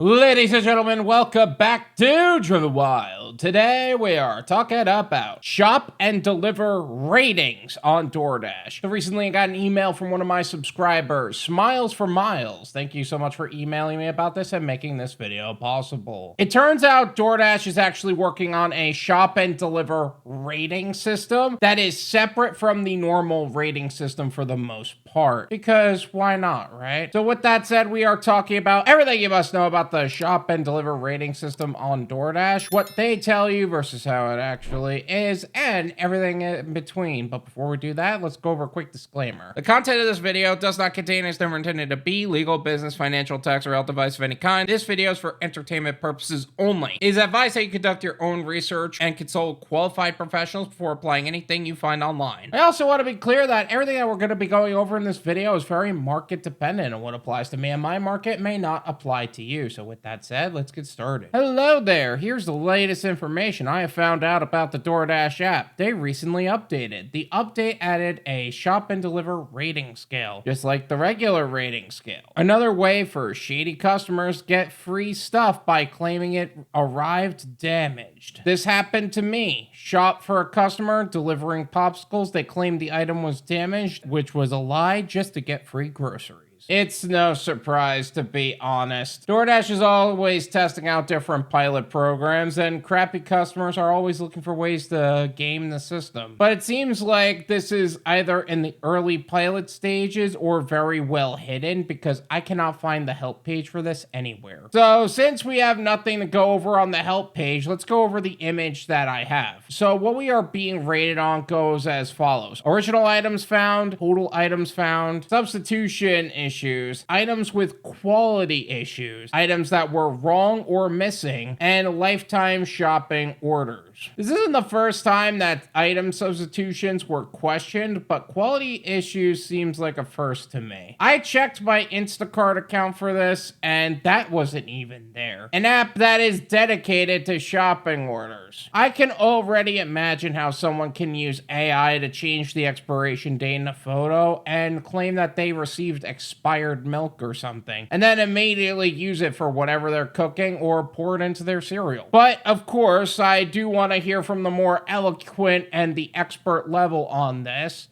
Ladies and gentlemen, welcome back to Driven Wyld. Today we are talking about shop and deliver ratings on Doordash. So recently I got an email from one of my subscribers, Smiles for Miles. Thank you so much for emailing me about this and making this video possible. It turns out Doordash is actually working on a shop and deliver rating system that is separate from the normal rating system for the most part. Because why not, right? So with that said, we are talking about everything you must know about the shop and deliver rating system on Doordash, what they tell you versus how it actually is, and everything in between. But before we do that, let's go over a quick disclaimer. The content of this video does not contain and is never intended to be legal, business, financial, tax, or health advice of any kind. This video is for entertainment purposes only. It is advised that you conduct your own research and consult qualified professionals before applying anything you find online. I also want to be clear that everything that we're going to be going over in this video is very market dependent, and what applies to me and my market may not apply to you. So with that said, let's get started. Hello there. Here's the latest information I have found out about the Doordash app. They recently updated. The update added a shop and deliver rating scale, just like the regular rating scale. Another way for shady customers get free stuff by claiming it arrived damaged. This happened to me. Shop for a customer delivering popsicles. They claimed the item was damaged, which was a lie, just to get free groceries. It's no surprise, to be honest. Doordash is always testing out different pilot programs, and crappy customers are always looking for ways to game the system. But it seems like this is either in the early pilot stages or very well hidden, because I cannot find the help page for this anywhere. So since we have nothing to go over on the help page, let's go over the image that I have. So what we are being rated on goes as follows: original items found, total items found, substitution issues, items with quality issues, items that were wrong or missing, and lifetime shopping orders. This isn't the first time that item substitutions were questioned, but quality issues seems like a first to me. I checked my Instacart account for this, and that wasn't even there. An app that is dedicated to shopping orders. I can already imagine how someone can use AI to change the expiration date in a photo and claim that they received expired milk or something, and then immediately use it for whatever they're cooking or pour it into their cereal. But of course, I do want to hear from the more eloquent and the expert level on this.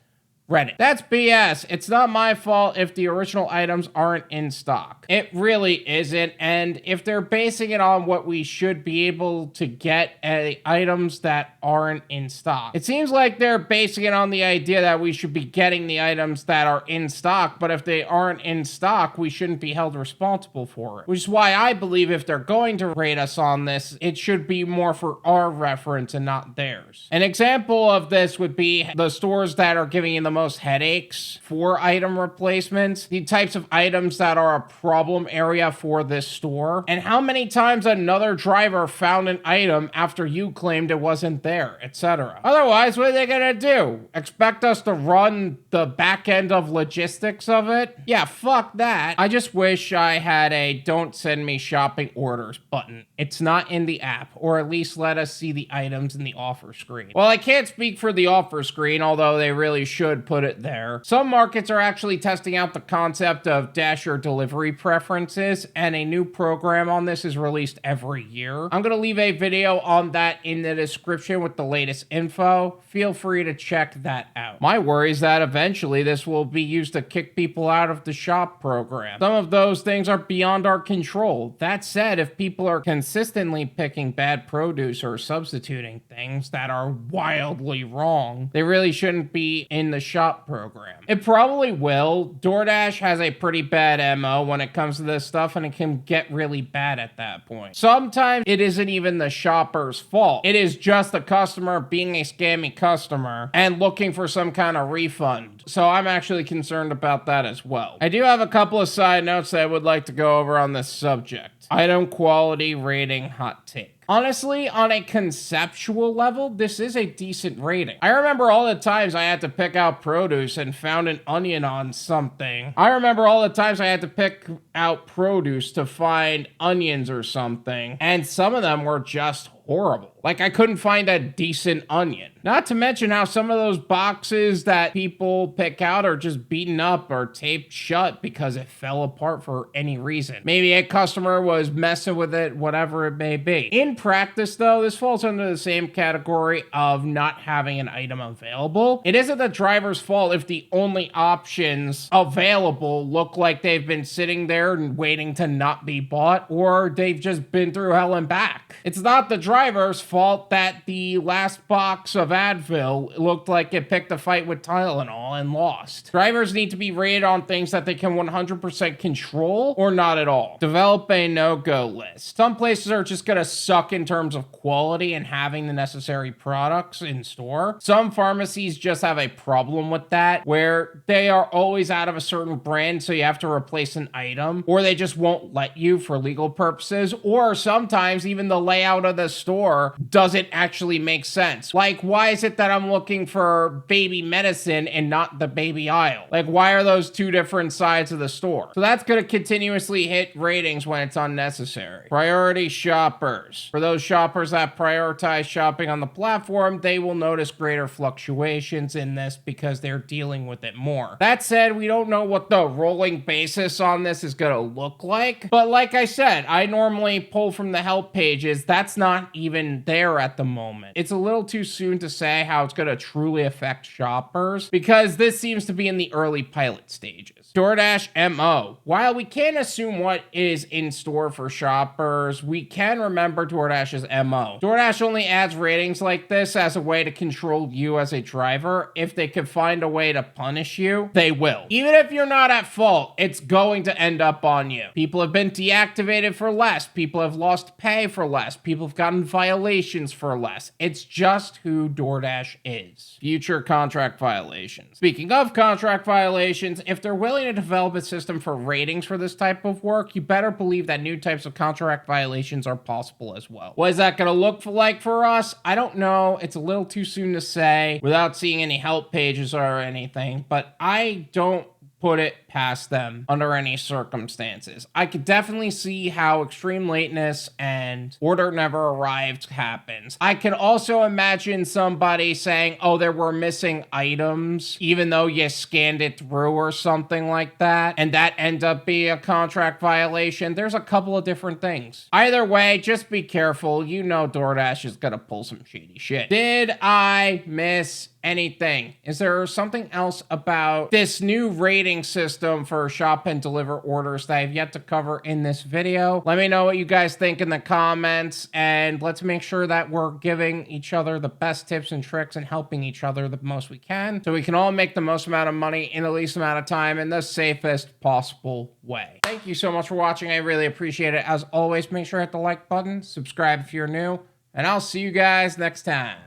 Reddit. That's BS. It's not my fault if the original items aren't in stock. It really isn't, and if they're basing it on what we should be able to get items that aren't in stock, it seems like they're basing it on the idea that we should be getting the items that are in stock, but if they aren't in stock, we shouldn't be held responsible for it. Which is why I believe if they're going to rate us on this, it should be more for our reference and not theirs. An example of this would be the stores that are giving you the most headaches for item replacements, the types of items that are a problem area for this store, and how many times another driver found an item after you claimed it wasn't there, etc. Otherwise, what are they gonna do? Expect us to run the back end of logistics of it? Yeah, fuck that. I just wish I had a don't send me shopping orders button. It's not in the app, or at least let us see the items in the offer screen. Well, I can't speak for the offer screen, although they really should put it there. Some markets are actually testing out the concept of dasher delivery preferences, and a new program on this is released every year. I'm gonna leave a video on that in the description with the latest info. Feel free to check that out. My worry is that eventually this will be used to kick people out of the shop program. Some of those things are beyond our control. That said, if people are consistently picking bad produce or substituting things that are wildly wrong, they really shouldn't be in the shop program. It probably will. Doordash has a pretty bad MO when it comes to this stuff, and it can get really bad at that point. Sometimes it isn't even the shopper's fault. It is just the customer being a scammy customer and looking for some kind of refund. So I'm actually concerned about that as well. I do have a couple of side notes that I would like to go over on this subject. Item quality rating hot take. Honestly, on a conceptual level, this is a decent rating. I remember all the times I had to pick out produce and found an onion on something. I remember all the times I had to pick out produce to find onions or something, and some of them were just horrible. Like, I couldn't find a decent onion. Not to mention how some of those boxes that people pick out are just beaten up or taped shut because it fell apart for any reason. Maybe a customer was messing with it, whatever it may be. In practice, though, this falls under the same category of not having an item available. It isn't the driver's fault if the only options available look like they've been sitting there and waiting to not be bought, or they've just been through hell and back. It's not the driver's fault that the last box of Advil looked like it picked a fight with Tylenol and lost. Drivers need to be rated on things that they can 100% control or not at all. Develop a no-go list. Some places are just gonna suck in terms of quality and having the necessary products in store. Some pharmacies just have a problem with that, where they are always out of a certain brand, so you have to replace an item, or they just won't let you for legal purposes, or sometimes even the layout of the store doesn't actually make sense. Like, why is it that I'm looking for baby medicine and not the baby aisle? Like, why are those two different sides of the store? So that's going to continuously hit ratings when it's unnecessary. Priority shoppers. For those shoppers that prioritize shopping on the platform, they will notice greater fluctuations in this because they're dealing with it more. That said, we don't know what the rolling basis on this is going to look like, but like I said, I normally pull from the help pages. That's not even there at the moment. It's a little too soon to say how it's going to truly affect shoppers because this seems to be in the early pilot stages. DoorDash MO. While we can't assume what is in store for shoppers, we can remember DoorDash's MO. DoorDash only adds ratings like this as a way to control you as a driver. If they can find a way to punish you, they will. Even if you're not at fault, it's going to end up on you. People have been deactivated for less. People have lost pay for less. People have gotten violations for less. It's just who DoorDash is. Future contract violations. Speaking of contract violations, if they're willing to develop a system for ratings for this type of work, you better believe that new types of contract violations are possible as well. What is that going to look like for us? I don't know. It's a little too soon to say without seeing any help pages or anything, but I don't put it past them under any circumstances. I could definitely see how extreme lateness and order never arrived happens. I could also imagine somebody saying, oh, there were missing items, even though you scanned it through or something like that, and that end up being a contract violation. There's a couple of different things. Either way, just be careful. You know DoorDash is gonna pull some shady shit. Did I miss anything? Is there something else about this new rating system for shop and deliver orders that I've yet to cover in this video? Let me know what you guys think in the comments, and let's make sure that we're giving each other the best tips and tricks and helping each other the most we can so we can all make the most amount of money in the least amount of time in the safest possible way. Thank you so much for watching. I really appreciate it. As always, make sure to hit the like button, subscribe if you're new, and I'll see you guys next time.